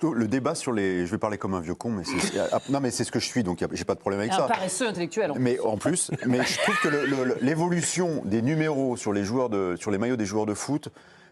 Le débat sur les... Je vais parler comme un vieux con, mais non, mais c'est ce que je suis, donc j'ai pas de problème avec Un ça. paresseux intellectuel. Mais en plus, mais je trouve que l'évolution des numéros sur les maillots des joueurs de foot...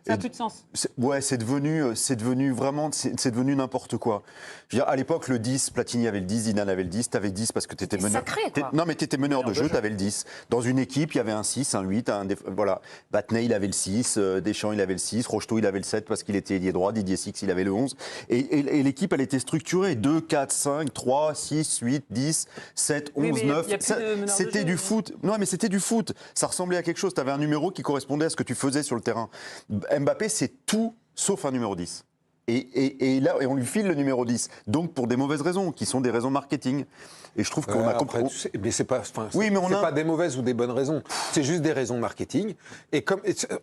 Ça n'a plus de sens. Ouais, c'est devenu vraiment, c'est devenu n'importe quoi. Je veux dire, à l'époque, le 10, Platini avait le 10, Zidane avait le 10, t'avais le 10 parce que t'étais meneur. Sacré, quoi. Non, mais t'étais meneur de jeu, t'avais le 10. Dans une équipe, il y avait un 6, un 8, voilà. Battenay, il avait le 6, Deschamps, il avait le 6, Rocheteau, il avait le 7 parce qu'il était ailier droit, Didier Six, il avait le 11. Et l'équipe, elle était structurée. 2, 4, 5, 3, 6, 8, 10, 7, 11, Oui, 9. C'était du foot. Non, mais c'était du foot. Ça ressemblait à quelque chose. T'avais un numéro qui correspondait à ce que tu faisais sur le terrain. Mbappé, c'est tout sauf un numéro 10. Et là, on lui file le numéro 10. Donc pour des mauvaises raisons, qui sont des raisons marketing. Et je trouve qu'on a compris. Mais c'est pas, oui, mais pas des mauvaises ou des bonnes raisons. C'est juste des raisons marketing.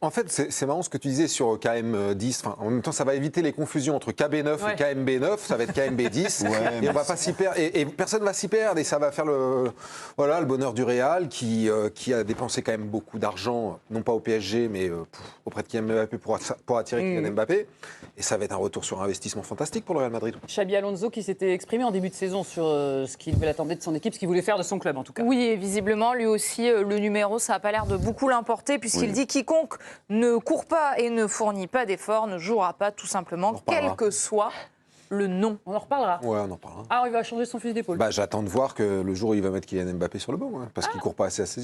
En fait, c'est marrant ce que tu disais sur KM10. En même temps, ça va éviter les confusions entre KB9 et KMB9. Ça va être KMB10. Et on va pas s'y perdre. Et personne va s'y perdre. Et ça va faire le bonheur du Real qui a dépensé quand même beaucoup d'argent, non pas au PSG, mais auprès de Kylian Mbappé pour attirer Kylian Mbappé. Et ça va être un retour sur investissement fantastique pour le Real Madrid. Xabi Alonso qui s'était exprimé en début de saison sur ce qu'il attendait de son équipe, ce qu'il voulait faire de son club en tout cas. Oui, et visiblement, lui aussi, le numéro, ça n'a pas l'air de beaucoup l'importer, puisqu'il dit quiconque ne court pas et ne fournit pas d'efforts ne jouera pas, tout simplement, quel que soit le nom. On en reparlera. Ouais, on en parlera. Ah, il va changer son fusil d'épaule. J'attends de voir que le jour où il va mettre Kylian Mbappé sur le banc, parce qu'il ne court pas assez à ses yeux.